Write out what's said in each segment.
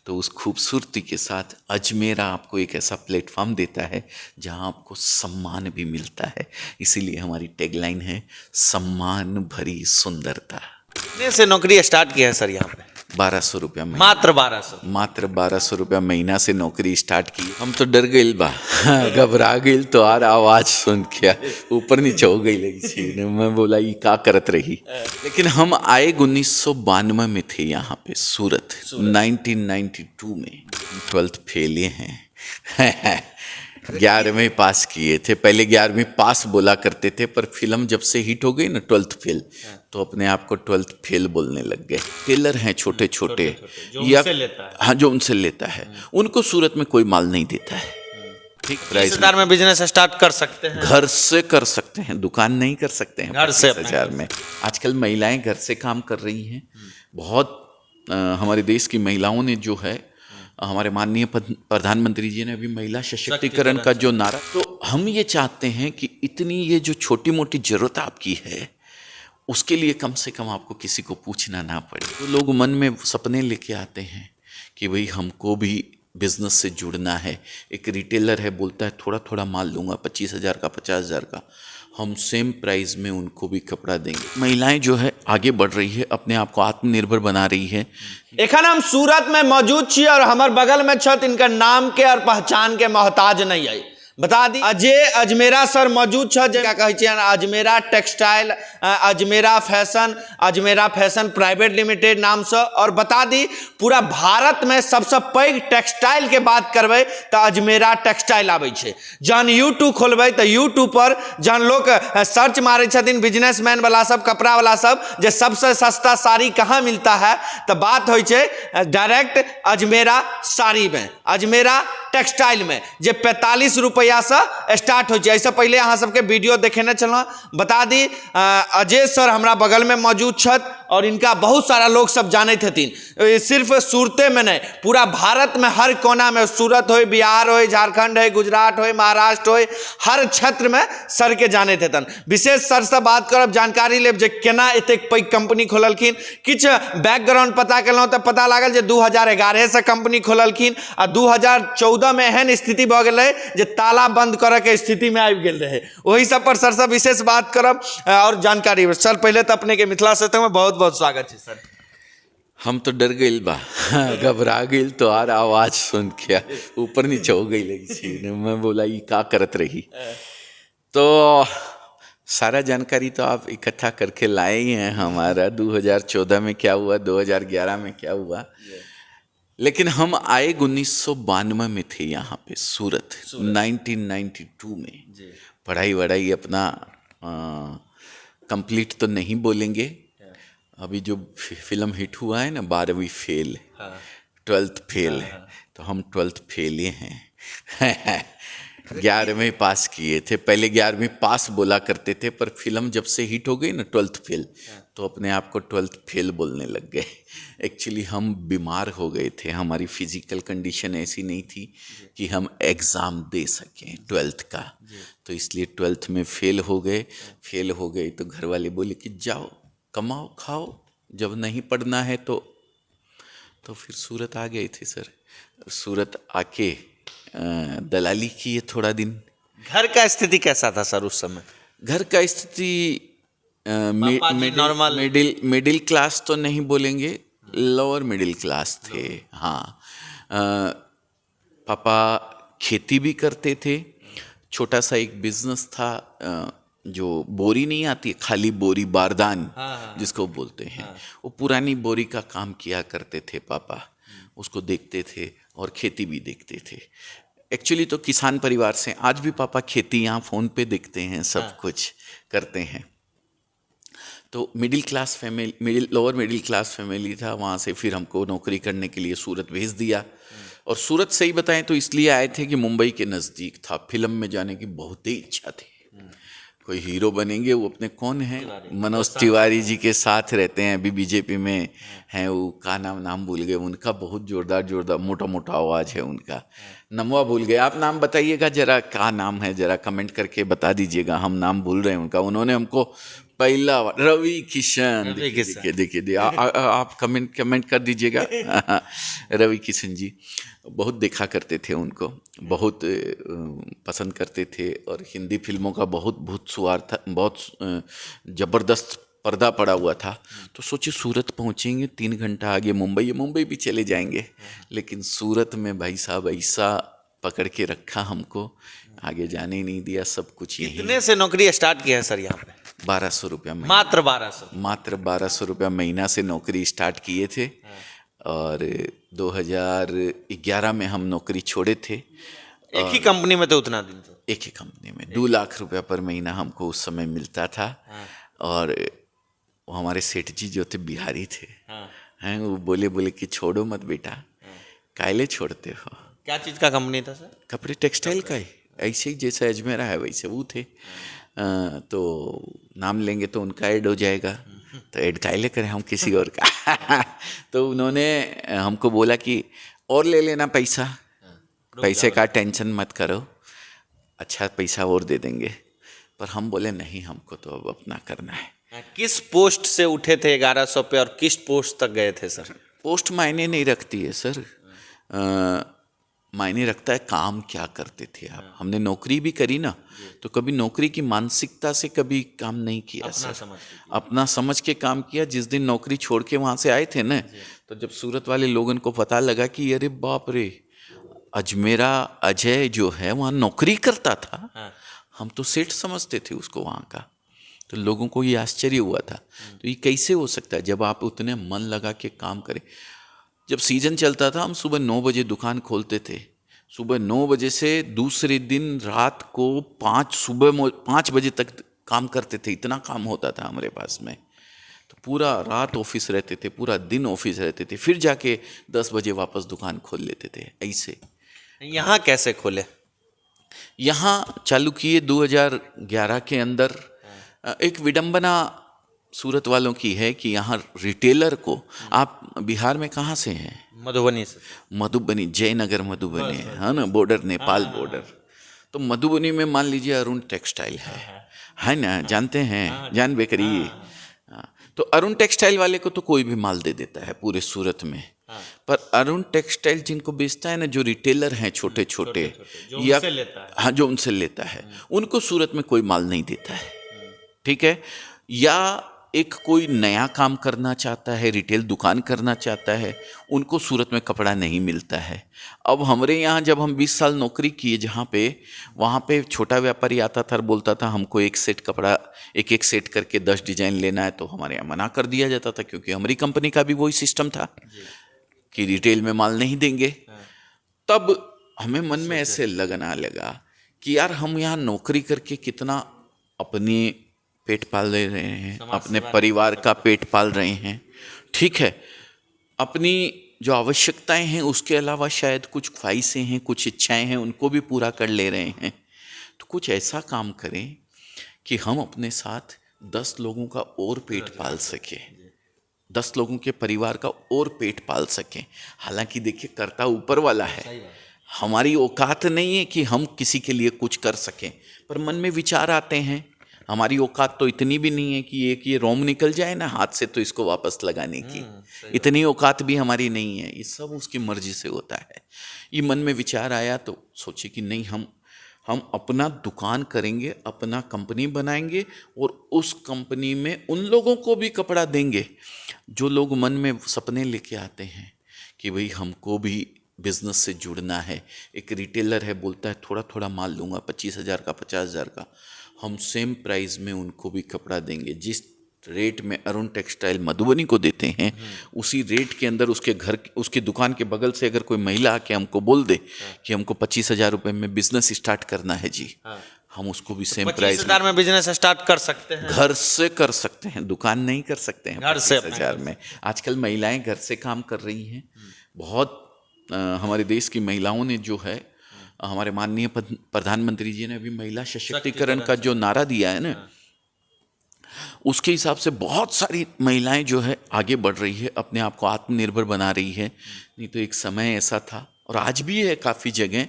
तो उस खूबसूरती के साथ अजमेरा आपको एक ऐसा प्लेटफॉर्म देता है जहां आपको सम्मान भी मिलता है। इसीलिए हमारी टैगलाइन है, सम्मान भरी सुंदरता। कितने से नौकरी स्टार्ट किया है सर यहाँ पे? 1200 रुपया महीना। मात्र 1200? मात्र 1200 रुपया महीना से नौकरी स्टार्ट की। हम तो डर गइल बा घबरा गइल तो आर आवाज सुन के ऊपर नीचे हो गई लगी। मैं बोला ये का करत रही। लेकिन हम आए 1992 में थे यहाँ पे सूरत। 1992 में 12th फेल हैं 11वीं पास किए थे। पहले 11वीं पास बोला करते थे, पर फिल्म जब से हिट हो गई ना 12th फेल, तो अपने आप को 12th फेल बोलने लग गए। टेलर हैं छोटे छोटे या हाँ जो उनसे लेता है, उनको सूरत में कोई माल नहीं देता है। ठीक प्राइस में बिजनेस स्टार्ट कर सकते हैं, घर से कर सकते हैं, दुकान नहीं कर सकते हैं घर से 25,000 में। आजकल महिलाएं घर से काम कर रही हैं बहुत। हमारे देश की महिलाओं ने जो है, हमारे माननीय प्रधानमंत्री जी ने अभी महिला सशक्तिकरण का जो नारा, तो हम ये चाहते हैं कि इतनी ये जो छोटी मोटी जरूरत आपकी है उसके लिए कम से कम आपको किसी को पूछना ना पड़े। तो लोग मन में सपने लेके आते हैं कि भाई हमको भी बिजनेस से जुड़ना है। एक रिटेलर है, बोलता है थोड़ा थोड़ा माल लूँगा 25,000 का 50,000 का, हम सेम प्राइस में उनको भी कपड़ा देंगे। महिलाएं जो है आगे बढ़ रही है, अपने आप को आत्मनिर्भर बना रही है। एखन हम सूरत में मौजूद छी और हमारे बगल में छत, इनका नाम के और पहचान के मोहताज नहीं आई। बता दी अजय अजमेरा सर मौजूद छत, क्या कहै छियै Ajmera textile, Ajmera fashion private limited नाम से। और बता दी पूरा भारत में सबसे पैघ टेक्सटाइल के बात करबै तो अजमेरा टेक्सटाइल आबै छै। जहन यूट्यूब खोलबै तो यूट्यूब पर जहन लोग सर्च मारै छथिन बिजनेसमैन वाला सब, कपड़ा वाला सब, जे सबसे सस्ता साड़ी कहाँ मिलता है, तो बात होइ छै डायरेक्ट अजमेरा साड़ी में, अजमेरा टेक्सटाइल में, जे 45 रुपया से स्टार्ट हो। ऐसे पहले अहाँ सबके वीडियो देखेने चलना। बता दी अजय सर हमारा बगल में मौजूद छत और इनका बहुत सारा लोग सब जाने हथिन। सिर्फ सूरते में नहीं, पूरा भारत में हर कोना में, सूरत हो, बिहार हो, झारखंड हो, गुजरात हो, महाराष्ट्र हो, हर क्षेत्र में सर के जाने हतन। विशेष सर से बात करब, जानकारी लेब जे केना एतेक पैघ कंपनी खोललखिन। किछ बैकग्राउंड पता केलहुँ तो पता लागल जे 2011 से कंपनी खोललखिन आ 2014 में एहन स्थिति भऽ गेलै जे ताला बंद करे के स्थिति में आबि गेल रहे। वही सब पर सर से विशेष बात करब और जानकारी। सर पहले तो अपने के मिथिला से में बहुत बहुत स्वागत है सर। हम तो डर गइल बा घबरा गइल तो आर आवाज सुन के ऊपर नीचे हो गई लगी। मैं बोला ये का करत रही। तो सारा जानकारी तो आप इकट्ठा करके लाए ही हैं। हमारा 2014 में क्या हुआ, 2011 में क्या हुआ, लेकिन हम आए 1992 में थे यहाँ पे सूरत। 1992 में पढ़ाई वढ़ाई अपना कंप्लीट तो नहीं बोलेंगे। अभी जो फिल्म हिट हुआ है ना 12वीं फेल, 12th फेल, तो हम 12th फेल ही हैं 11वीं पास किए थे। पहले 11वीं पास बोला करते थे, पर फिल्म जब से हिट हो गई ना 12th फेल, तो अपने आप को 12th फेल बोलने लग गए। एक्चुअली हम बीमार हो गए थे, हमारी फिजिकल कंडीशन ऐसी नहीं थी कि हम एग्ज़ाम दे सकें 12th का, तो इसलिए 12th में फेल हो गए। तो घर वाले बोले कि जाओ कमाओ खाओ, जब नहीं पढ़ना है तो फिर सूरत आ गए थे सर। सूरत आके दलाली किए थोड़ा दिन। घर का स्थिति कैसा था सर उस समय? घर का स्थिति मिडिल क्लास तो नहीं बोलेंगे, लोअर मिडिल क्लास थे। हाँ, पापा खेती भी करते थे, छोटा सा एक बिजनेस था, जो बोरी नहीं आती खाली बोरी, बारदान जिसको बोलते हैं, वो पुरानी बोरी का काम किया करते थे पापा। उसको देखते थे और खेती भी देखते थे। एक्चुअली तो किसान परिवार से, आज भी पापा खेती यहाँ फ़ोन पे देखते हैं, सब कुछ करते हैं। तो middle class family, lower middle class family था। वहाँ से फिर हमको नौकरी करने के लिए सूरत भेज दिया। और सूरत सही बताएं तो इसलिए आए थे कि मुंबई के नज़दीक था, फिल्म में जाने की बहुत ही इच्छा थी। कोई हीरो बनेंगे, वो अपने कौन है, मनोज तिवारी जी के साथ रहते हैं, अभी बीजेपी में हैं। वो का नाम भूल गए उनका, बहुत जोरदार मोटा आवाज़ है उनका, नमवा भूल गए। आप नाम बताइएगा जरा, क्या नाम है, जरा कमेंट करके बता दीजिएगा, हम नाम भूल रहे हैं उनका। उन्होंने हमको पहला रवि किशन, रवि किशन। देखिए आप कमेंट कर दीजिएगा। रवि किशन जी, बहुत देखा करते थे उनको, बहुत पसंद करते थे, और हिंदी फिल्मों का बहुत बहुत सुवार था, बहुत ज़बरदस्त पर्दा पड़ा हुआ था। तो सोचिए सूरत पहुंचेंगे, 3 घंटा आगे मुंबई भी चले जाएंगे, लेकिन सूरत में भाई साहब ऐसा पकड़ के रखा हमको, आगे जाने ही नहीं दिया, सब कुछ यही। कितने से नौकरी स्टार्ट किया है सर यहाँ पे? 1200 रुपया महीना, मात्र 1200। मात्र 1200 रुपया महीना से नौकरी स्टार्ट किए थे, और 2011 में हम नौकरी छोड़े थे। एक ही कंपनी में तो उतना दिन तो? एक ही कंपनी में 2 लाख रुपया पर महीना हमको उस समय मिलता था। और वो हमारे सेठ जी जो थे बिहारी थे, हैं, वो बोले कि छोड़ो मत बेटा। कायले छोड़ते हो? क्या चीज़ का कंपनी था सर? कपड़े टेक्सटाइल का ही, ऐसे ही जैसे अजमेरा है वैसे वो थे। तो नाम लेंगे तो उनका ऐड हो जाएगा, तो ऐड कायले करें हम किसी और का। तो उन्होंने हमको बोला कि और ले लेना पैसा, पैसे का टेंशन मत करो, अच्छा पैसा और दे देंगे। पर हम बोले नहीं, हमको तो अब अपना करना है। किस पोस्ट से उठे थे 1100 पे और किस पोस्ट तक गए थे सर? पोस्ट मायने नहीं रखती है सर, मायने रखता है काम क्या करते थे आप। हमने नौकरी भी करी ना, तो कभी नौकरी की मानसिकता से कभी काम नहीं किया सर, अपना समझ के काम किया। जिस दिन नौकरी छोड़ के वहाँ से आए थे ना, तो जब सूरत वाले लोगों को पता लगा कि अरे बाप रे, अजमेरा अजय जो है वहाँ नौकरी करता था, हम तो सेठ समझते थे उसको वहाँ का, तो लोगों को ये आश्चर्य हुआ था। तो ये कैसे हो सकता है जब आप उतने मन लगा के काम करें। जब सीजन चलता था, हम सुबह 9 बजे दुकान खोलते थे, सुबह 9 बजे से दूसरे दिन रात को 5 बजे तक काम करते थे, इतना काम होता था हमारे पास में। तो पूरा रात ऑफिस रहते थे, पूरा दिन ऑफिस रहते थे, फिर जाके 10 बजे वापस दुकान खोल लेते थे ऐसे। यहाँ कैसे खोले? यहाँ चालू किए 2011 के अंदर। एक विडंबना सूरत वालों की है कि यहाँ रिटेलर को, आप बिहार में कहाँ से हैं? मधुबनी से। मधुबनी, जयनगर मधुबनी है ना, बॉर्डर, नेपाल बॉर्डर। तो मधुबनी में मान लीजिए अरुण टेक्सटाइल है ना, जानते हैं, जान बेकरी। तो अरुण टेक्सटाइल वाले को तो कोई भी माल दे देता है पूरे सूरत में, पर अरुण टेक्सटाइल जिनको बेचता है ना, जो रिटेलर हैं छोटे छोटे, या हाँ जो उनसे लेता है, उनको सूरत में कोई माल नहीं देता है, ठीक है। या एक कोई नया काम करना चाहता है, रिटेल दुकान करना चाहता है, उनको सूरत में कपड़ा नहीं मिलता है। अब हमारे यहाँ जब हम 20 साल नौकरी किए जहाँ पे, वहाँ पे छोटा व्यापारी आता था और बोलता था हमको एक सेट कपड़ा, एक सेट करके 10 डिजाइन लेना है, तो हमारे यहाँ मना कर दिया जाता था, क्योंकि हमारी कंपनी का भी वही सिस्टम था कि रिटेल में माल नहीं देंगे। तब हमें मन में ऐसे लगना लगा कि यार हम यहाँ नौकरी करके कितना अपने पेट पाल रहे हैं, अपने परिवार का पेट पाल रहे हैं, ठीक है, अपनी जो आवश्यकताएं हैं उसके अलावा शायद कुछ ख्वाहिशें हैं, कुछ इच्छाएं हैं, उनको भी पूरा कर ले रहे हैं। तो कुछ ऐसा काम करें कि हम अपने साथ 10 लोगों का और पेट पाल सकें, 10 लोगों के परिवार का और पेट पाल सकें। हालांकि देखिए, करता ऊपर वाला है, हमारी औकात नहीं है कि हम किसी के लिए कुछ कर सकें, पर मन में विचार आते हैं। हमारी औकात तो इतनी भी नहीं है कि एक ये रोम निकल जाए ना हाथ से तो इसको वापस लगाने की, इतनी औकात भी हमारी नहीं है। ये सब उसकी मर्जी से होता है। ये मन में विचार आया तो सोचे कि नहीं, हम अपना दुकान करेंगे, अपना कंपनी बनाएंगे, और उस कंपनी में उन लोगों को भी कपड़ा देंगे जो लोग मन में सपने लेके आते हैं कि भाई हमको भी बिजनेस से जुड़ना है। एक रिटेलर है, बोलता है थोड़ा थोड़ा माल लूँगा, 25,000 का, 50,000 का, हम सेम प्राइस में उनको भी कपड़ा देंगे। जिस रेट में अरुण टेक्सटाइल मधुबनी को देते हैं, उसी रेट के अंदर उसके घर, उसकी दुकान के बगल से अगर कोई महिला आके हमको बोल दे कि हमको 25,000 रुपये में बिजनेस स्टार्ट करना है जी, हम उसको भी सेम प्राइस 25,000 में बिजनेस स्टार्ट कर सकते हैं। घर से कर सकते हैं, दुकान नहीं कर सकते हैं। 25,000 में आजकल महिलाएं घर से काम कर रही हैं। बहुत हमारे देश की महिलाओं ने जो है, हमारे माननीय प्रधानमंत्री जी ने अभी महिला सशक्तिकरण का जो नारा दिया है ना, उसके हिसाब से बहुत सारी महिलाएं जो है आगे बढ़ रही है, अपने आप को आत्मनिर्भर बना रही है। नहीं तो एक समय ऐसा था, और आज भी है काफ़ी जगह,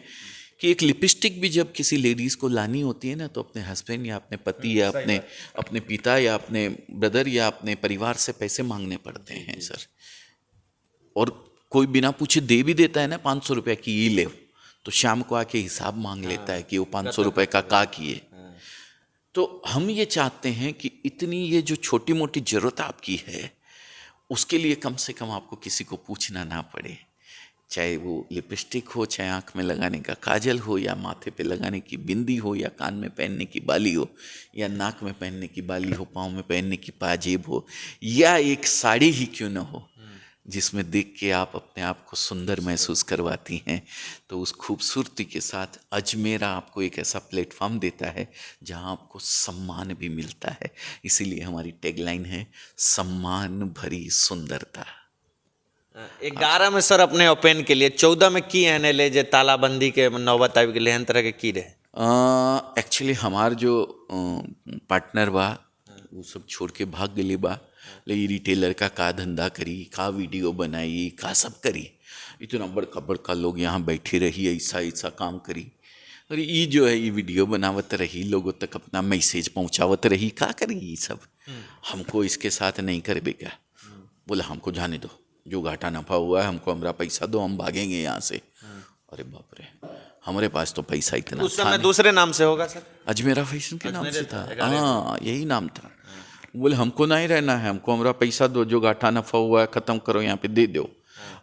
कि एक लिपस्टिक भी जब किसी लेडीज़ को लानी होती है ना, तो अपने हस्बैंड या अपने पति या अपने पिता या अपने ब्रदर या अपने परिवार से पैसे मांगने पड़ते हैं सर। और कोई बिना पूछे दे भी देता है ना, 500 रुपये की ये ले, तो शाम को आके हिसाब मांग लेता है कि वो 500 रुपये का किए। तो हम ये चाहते हैं कि इतनी ये जो छोटी मोटी ज़रूरत आपकी है, उसके लिए कम से कम आपको किसी को पूछना ना पड़े, चाहे वो लिपस्टिक हो, चाहे आँख में लगाने का काजल हो, या माथे पे लगाने की बिंदी हो, या कान में पहनने की बाली हो, या नाक में पहनने की बाली हो, पाँव में पहनने की पाजेब हो, या एक साड़ी ही क्यों न हो जिसमें देख के आप अपने आप को सुंदर महसूस करवाती हैं। तो उस खूबसूरती के साथ अजमेरा आपको एक ऐसा प्लेटफॉर्म देता है जहां आपको सम्मान भी मिलता है। इसीलिए हमारी टैगलाइन है, सम्मान भरी सुंदरता। 11 में सर अपने ओपन के लिए, 14 में की एने ले जे तालाबंदी के नौबत आबि गेलै हन तरह के की रहे? एक्चुअली हमार जो पार्टनर बा वो सब छोड़ के भाग गली बा, ले रिटेलर का धंधा करी, का वीडियो बनाई, का सब करी, इतना बड़का बड़का लोग यहाँ बैठे रही, ऐसा ऐसा काम करी, और ये जो है ये वीडियो बनावत रही, लोगों तक अपना मैसेज पहुँचावत रही, का करी ये सब। हमको इसके साथ नहीं करबे क्या? बोला हमको जाने दो, जो घाटा नफा हुआ है हमको हमारा पैसा दो, हम भागेंगे यहाँ से। अरे बाप रे, हमारे पास तो पैसा इतना उस समय दूसरे नाम से होगा सर? अजमेरा फैशन के नाम से था, हाँ यही नाम था। बोले हमको नहीं रहना है, हमको हमारा पैसा दो, जो घाटा नफा हुआ है ख़त्म करो, यहाँ पे दे दो।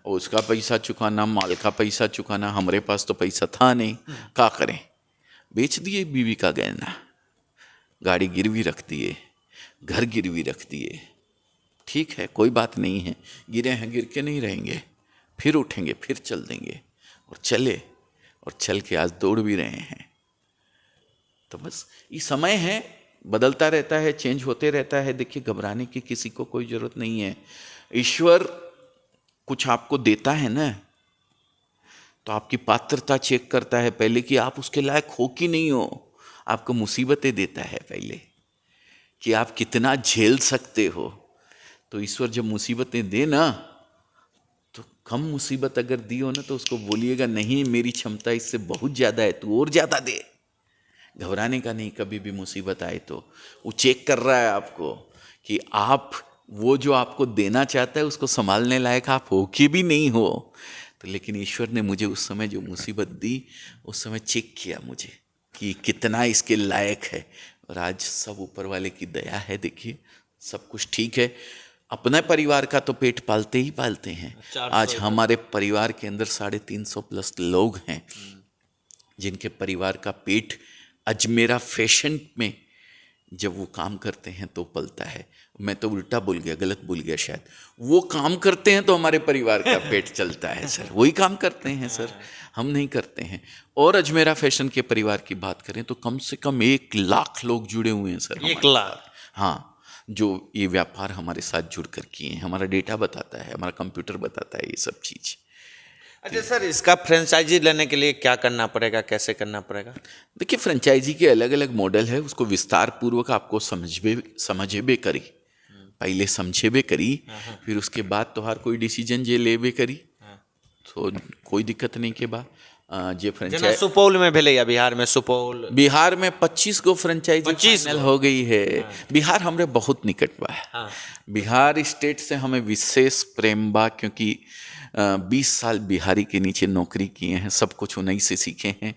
और उसका पैसा चुकाना, माल का पैसा चुकाना, हमारे पास तो पैसा था नहीं, क्या करें? बेच दिए बीवी का गहना, गाड़ी गिरवी रख दिए, घर गिरवी रख दिए। ठीक है, कोई बात नहीं है, गिरे हैं गिर के नहीं रहेंगे, फिर उठेंगे, फिर चल देंगे। और चले, और चल के आज दौड़ भी रहे हैं। तो बस ये समय है, बदलता रहता है, चेंज होते रहता है। देखिए, घबराने की किसी को कोई ज़रूरत नहीं है। ईश्वर कुछ आपको देता है ना, तो आपकी पात्रता चेक करता है पहले कि आप उसके लायक हो कि नहीं हो। आपको मुसीबतें देता है पहले कि आप कितना झेल सकते हो। तो ईश्वर जब मुसीबतें दे ना, तो कम मुसीबत अगर दी हो ना, तो उसको बोलिएगा नहीं, मेरी क्षमता इससे बहुत ज़्यादा है, तू और ज़्यादा दे। घबराने का नहीं, कभी भी मुसीबत आए तो वो चेक कर रहा है आपको कि आप वो जो आपको देना चाहता है उसको संभालने लायक आप हो कि भी नहीं हो। तो लेकिन ईश्वर ने मुझे उस समय जो मुसीबत दी, उस समय चेक किया मुझे कि कितना इसके लायक है। और आज सब ऊपर वाले की दया है, देखिए सब कुछ ठीक है। अपने परिवार का तो पेट पालते ही पालते हैं। आज हमारे परिवार के अंदर 350 प्लस लोग हैं जिनके परिवार का पेट अजमेरा फैशन में जब वो काम करते हैं तो पलता है। मैं तो उल्टा बोल गया, गलत बोल गया शायद। वो काम करते हैं तो हमारे परिवार का पेट चलता है सर, वही काम करते हैं सर, हम नहीं करते हैं। और अजमेरा फैशन के परिवार की बात करें तो कम से कम 1 लाख लोग जुड़े हुए हैं सर। 1 लाख? हाँ, जो ये व्यापार हमारे साथ जुड़ कर किए हैं। हमारा डेटा बताता है, हमारा कंप्यूटर बताता है ये सब चीज़। अच्छा सर, इसका फ्रेंचाइजी लेने के लिए क्या करना पड़ेगा, कैसे करना पड़ेगा? देखिए, फ्रेंचाइजी के अलग अलग मॉडल है, उसको विस्तार पूर्वक आपको समझेबे करी, पहले समझेबे करी, फिर उसके बाद तो हर कोई डिसीजन जे लेबे करी, तो कोई दिक्कत नहीं के बाद जे फ्रेंचाइज। सुपौल में भेले या बिहार में? सुपौल बिहार में 25 गो फ्रेंचाइजी फाइनल हो गई है। बिहार हमरे बहुत निकट बा है। बिहार स्टेट से हमें विशेष प्रेम बा, क्योंकि 20 साल बिहारी के नीचे नौकरी किए हैं, सब कुछ उन्हीं से सीखे हैं।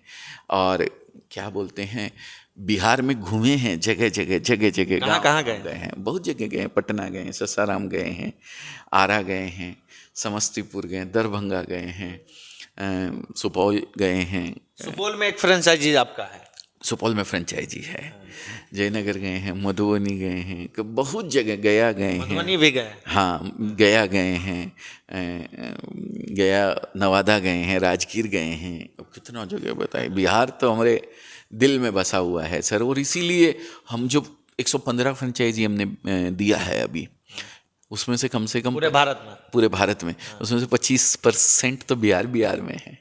और क्या बोलते हैं, बिहार में घूमे हैं, जगह जगह कहाँ गए हैं? बहुत जगह गए हैं, पटना गए हैं, सासाराम गए हैं, आरा गए हैं, समस्तीपुर गए, दरभंगा गए हैं, सुपौल गए हैं। सुपौल में एक फ्रेंचाइजी आपका है? सुपौल में फ्रेंचाइजी है। जयनगर गए हैं, मधुबनी गए हैं, बहुत जगह, गया गए हैं, मधुबनी भी गए? हाँ, गया गए हैं, गया नवादा गए हैं, राजगीर गए हैं। अब कितना जगह बताए। बिहार तो हमारे दिल में बसा हुआ है सर। और इसीलिए हम जो 115 फ्रेंचाइजी हमने दिया है अभी, उसमें से कम पूरे भारत में उसमें से 25% तो बिहार में है।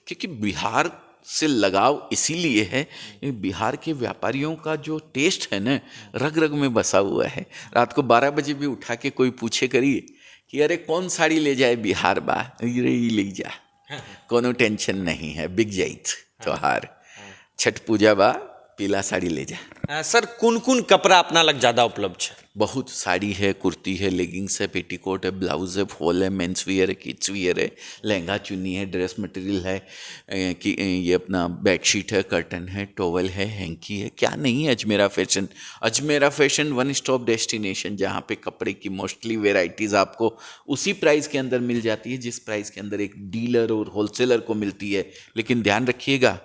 क्योंकि बिहार से लगाव इसीलिए है कि बिहार के व्यापारियों का जो टेस्ट है ना, रग रग में बसा हुआ है। रात को 12 बजे भी उठा के कोई पूछे करिए कि अरे कौन साड़ी ले जाए बिहार बा, ये ले जा, कोनो टेंशन नहीं है, बिक जाइत त्योहार। छठ पूजा बा, पीला साड़ी ले जा। सर कौन कौन कपड़ा अपना लग ज़्यादा उपलब्ध है? बहुत साड़ी है, कुर्ती है, लेगिंग्स है, पेटीकोट है, ब्लाउज है, फॉल है, मेंस वियर है, किड्स वियर है, लहंगा चुन्नी है, ड्रेस मटेरियल है, कि ये अपना बेडशीट है, कर्टन है, टॉवल है, हैंकी है, क्या नहीं है Ajmera fashion. Ajmera fashion one stop destination, जहाँ पे कपड़े की मोस्टली वेराइटीज़ आपको उसी प्राइस के अंदर मिल जाती है जिस प्राइस के अंदर एक डीलर और होलसेलर को मिलती है। लेकिन ध्यान रखिएगा,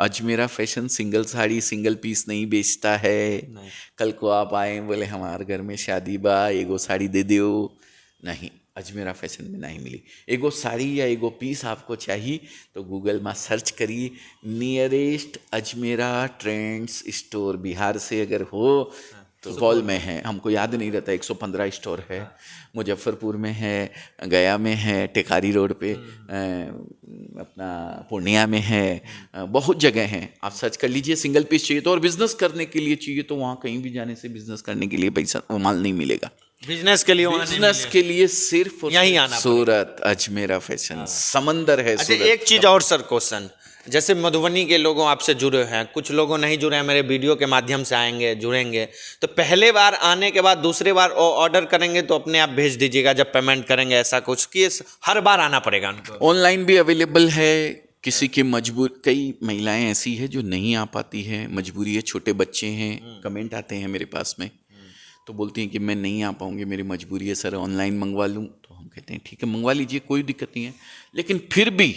Ajmera fashion single sari single piece नहीं बेचता है। कल को आप आए बोले हमारे घर में शादी बा, एगो साड़ी दे दो, नहीं, अजमेरा फैशन में नहीं मिली। एगो साड़ी या एगो पीस आपको चाहिए तो गूगल में सर्च करिए, nearest Ajmera trends store Bihar से अगर हो तो सुपौल में है, हमको याद नहीं रहता, 115 स्टोर है, मुजफ्फरपुर में है, गया में है, टेकारी रोड पे अपना पूर्णिया में है, बहुत जगह हैं, आप सर्च कर लीजिए। सिंगल पीस चाहिए तो, और बिजनेस करने के लिए चाहिए तो वहाँ कहीं भी जाने से बिजनेस करने के लिए पैसा माल नहीं मिलेगा। बिजनेस के लिए बिजनेस के लिए सिर्फ यहीं आना सूरत अजमेरा फैशन, समंदर है। अच्छा एक चीज़ और सर क्वेश्चन, जैसे मधुबनी के लोगों आपसे जुड़े हैं, कुछ लोगों नहीं जुड़े हैं, मेरे वीडियो के माध्यम से आएंगे जुड़ेंगे, तो पहले बार आने के बाद दूसरे बार ऑर्डर करेंगे तो अपने आप भेज दीजिएगा जब पेमेंट करेंगे, ऐसा कुछ कि हर बार आना पड़ेगा उनको? ऑनलाइन भी अवेलेबल है, किसी की मजबूर, कई महिलाएं ऐसी है जो नहीं आ पाती है, मजबूरी है, छोटे बच्चे हैं, कमेंट आते हैं मेरे पास में तो बोलती हैं कि मैं नहीं आ पाऊंगी, मेरी मजबूरी है सर, ऑनलाइन मंगवा लूँ, तो हम कहते हैं ठीक है मंगवा लीजिए, कोई दिक्कत नहीं है। लेकिन फिर भी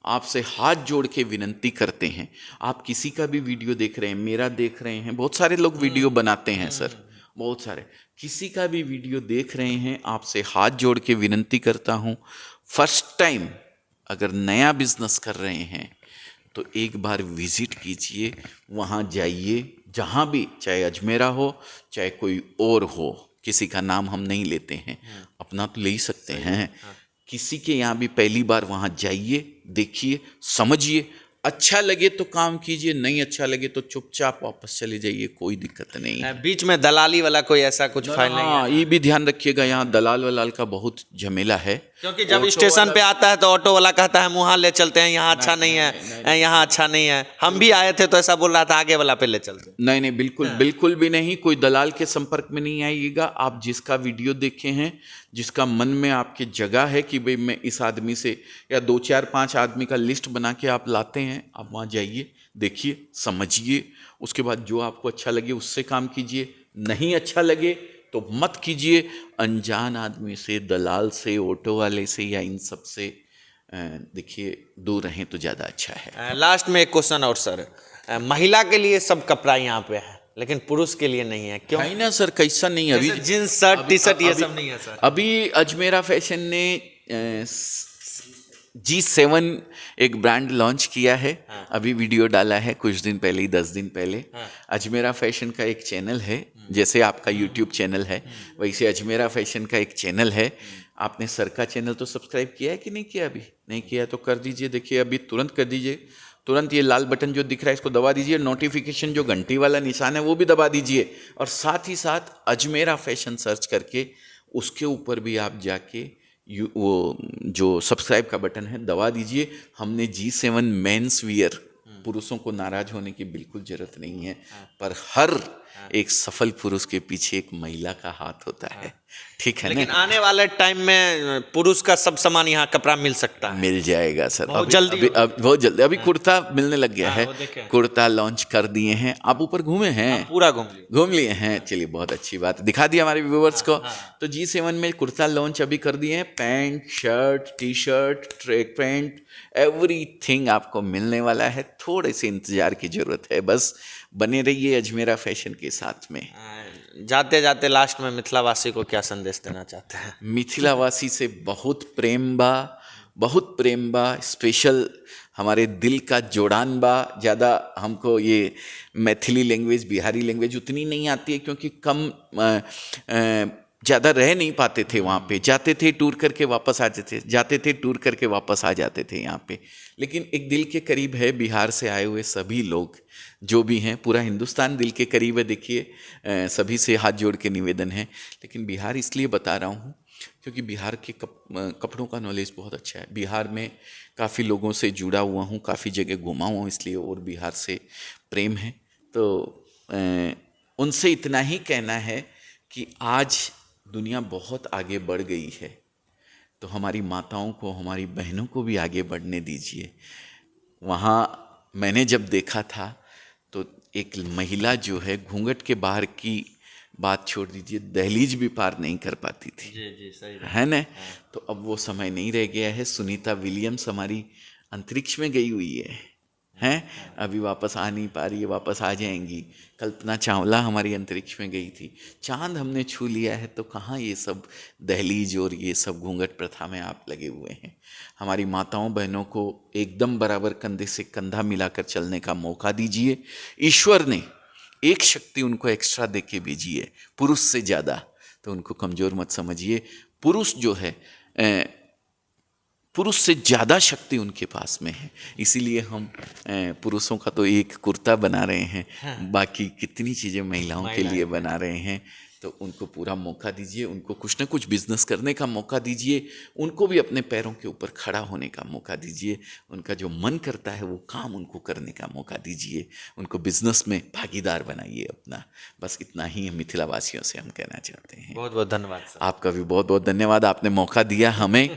आपसे हाथ जोड़ के विनंती करते हैं, आप किसी का भी वीडियो देख रहे हैं, मेरा देख रहे हैं, बहुत सारे लोग वीडियो बनाते हैं सर, बहुत सारे, किसी का भी वीडियो देख रहे हैं, आपसे हाथ जोड़ के विनंती करता हूँ, फर्स्ट टाइम अगर नया बिजनेस कर रहे हैं तो एक बार विजिट कीजिए, वहाँ जाइए, जहाँ भी, चाहे अजमेरा हो चाहे कोई और हो, किसी का नाम हम नहीं लेते हैं, अपना तो ले ही सकते हैं, किसी के यहाँ भी पहली बार वहाँ जाइए, देखिए, समझिए, अच्छा लगे तो काम कीजिए, नहीं अच्छा लगे तो चुपचाप वापस चले जाइए, कोई दिक्कत नहीं है। बीच में दलाली वाला कोई ऐसा कुछ फाइल नहीं है? हाँ, ये भी ध्यान रखिएगा, यहाँ दलाल वलाल का बहुत झमेला है, क्योंकि जब स्टेशन पे आता है तो ऑटो वाला कहता है वहाँ ले चलते हैं, यहाँ अच्छा नहीं है, यहाँ अच्छा नहीं है। हम भी आए थे तो ऐसा बोल रहा था आगे वाला पे ले चलते। नहीं नहीं, बिल्कुल बिल्कुल भी नहीं, कोई दलाल के संपर्क में नहीं आइएगा। आप जिसका वीडियो देखे हैं, जिसका मन में आपके जगह है कि भाई मैं इस आदमी से, या 2 4 5 आदमी का लिस्ट बना के आप लाते हैं, आप वहाँ जाइए, देखिए, समझिए, उसके बाद जो आपको अच्छा लगे उससे काम कीजिए, नहीं अच्छा लगे तो मत कीजिए। अनजान आदमी से, दलाल से, ऑटो वाले से या इन सब से देखिए दूर रहें तो ज़्यादा अच्छा है। लास्ट में एक क्वेश्चन और सर, महिला के लिए सब कपड़ा यहाँ पे है लेकिन पुरुष के लिए नहीं है, क्यों? है ना सर, कैसा नहीं, अभी जींस शर्ट टी शर्ट ये सब नहीं है सर। अभी अजमेरा फैशन ने G7 एक ब्रांड लॉन्च किया है, अभी वीडियो डाला है कुछ दिन पहले ही, 10 दिन पहले। अजमेरा फैशन का एक चैनल है, जैसे आपका यूट्यूब चैनल है वैसे अजमेरा फैशन का एक चैनल है। आपने सर का चैनल तो सब्सक्राइब किया है कि नहीं किया? अभी नहीं किया तो कर दीजिए, देखिए अभी तुरंत कर दीजिए, तुरंत ये लाल बटन जो दिख रहा है इसको दबा दीजिए, नोटिफिकेशन जो घंटी वाला निशान है वो भी दबा दीजिए, और साथ ही साथ अजमेरा फैशन सर्च करके उसके ऊपर भी आप जाके वो जो सब्सक्राइब का बटन है दबा दीजिए। हमने G7 मेंस वियर, पुरुषों को नाराज होने की बिल्कुल जरूरत नहीं है, पर हर एक सफल पुरुष के पीछे एक महिला का हाथ होता है, ठीक है ना? लेकिन आने वाले टाइम में पुरुष का सब सामान यहाँ कपड़ा मिल सकता है, मिल जाएगा सर, बहुत जल्दी, बहुत जल्दी। अभी कुर्ता मिलने लग गया है, कुर्ता लॉन्च कर दिए हैं। आप ऊपर घूमे हैं? पूरा घूम लिए हैं, चलिए बहुत अच्छी बात है, दिखा दिया हमारे व्यूवर्स को। तो G7 में कुर्ता लॉन्च अभी कर दिए हैं, pant, shirt, T shirt, track pant, everything आपको मिलने वाला है। थोड़े से इंतजार की जरूरत है, बस बने रहिए अजमेरा फैशन के साथ में। जाते जाते लास्ट में मिथिलावासी को क्या संदेश देना चाहते हैं? मिथिलावासी से बहुत प्रेम बा, बहुत प्रेम बा, स्पेशल हमारे दिल का जोड़ान बा। ज़्यादा हमको ये मैथिली लैंग्वेज, बिहारी लैंग्वेज उतनी नहीं आती है, क्योंकि कम ज़्यादा रह नहीं पाते थे वहाँ पे, जाते थे टूर करके वापस आते थे, जाते थे टूर करके वापस आ जाते थे यहाँ पे। लेकिन एक दिल के करीब है, बिहार से आए हुए सभी लोग जो भी हैं, पूरा हिंदुस्तान दिल के करीब है। देखिए सभी से हाथ जोड़ के निवेदन है, लेकिन बिहार इसलिए बता रहा हूँ क्योंकि बिहार के कपड़ों का नॉलेज बहुत अच्छा है। बिहार में काफ़ी लोगों से जुड़ा हुआ हूँ, काफ़ी जगह घुमा हुआ हूँ, इसलिए और बिहार से प्रेम है। तो उनसे इतना ही कहना है कि आज दुनिया बहुत आगे बढ़ गई है, तो हमारी माताओं को, हमारी बहनों को भी आगे बढ़ने दीजिए। वहाँ मैंने जब देखा था तो एक महिला जो है घूंघट के बाहर की बात छोड़ दीजिए, दहलीज भी पार नहीं कर पाती थी। जी जी सही है ना? तो अब वो समय नहीं रह गया है। सुनीता विलियम्स हमारी अंतरिक्ष में गई हुई है, हैं? अभी वापस आ नहीं पा रही है, वापस आ जाएंगी। कल्पना चावला हमारी अंतरिक्ष में गई थी। चांद हमने छू लिया है, तो कहाँ ये सब दहलीज और ये सब घूंघट प्रथा में आप लगे हुए हैं। हमारी माताओं बहनों को एकदम बराबर कंधे से कंधा मिलाकर चलने का मौका दीजिए। ईश्वर ने एक शक्ति उनको एक्स्ट्रा दे के भेजी है, पुरुष से ज़्यादा, तो उनको कमज़ोर मत समझिए। पुरुष जो है पुरुष से ज़्यादा शक्ति उनके पास में है। इसीलिए हम पुरुषों का तो एक कुर्ता बना रहे हैं, बाकी कितनी चीज़ें महिलाओं के लिए बना रहे हैं। तो उनको पूरा मौका दीजिए, उनको कुछ ना कुछ बिजनेस करने का मौका दीजिए, उनको भी अपने पैरों के ऊपर खड़ा होने का मौका दीजिए। उनका जो मन करता है वो काम उनको करने का मौका दीजिए, उनको बिजनेस में भागीदार बनाइए अपना। बस इतना ही हम मिथिला वासियों से हम कहना चाहते हैं। बहुत बहुत धन्यवाद सर। आपका भी बहुत बहुत धन्यवाद, आपने मौका दिया हमें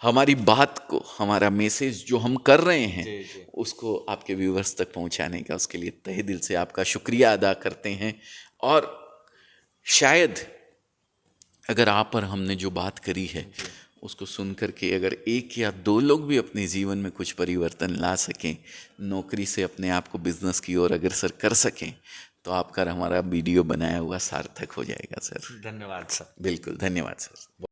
हमारी बात को, हमारा मैसेज जो हम कर रहे हैं उसको आपके व्यूवर्स तक पहुंचाने का, उसके लिए तहे दिल से आपका शुक्रिया अदा करते हैं। और शायद अगर आप और हमने जो बात करी है उसको सुन करके अगर एक या दो लोग भी अपने जीवन में कुछ परिवर्तन ला सकें, नौकरी से अपने आप को बिजनेस की ओर अग्रसर कर सकें, तो आपका हमारा वीडियो बनाया हुआ सार्थक हो जाएगा सर। धन्यवाद सर। बिल्कुल, धन्यवाद सर।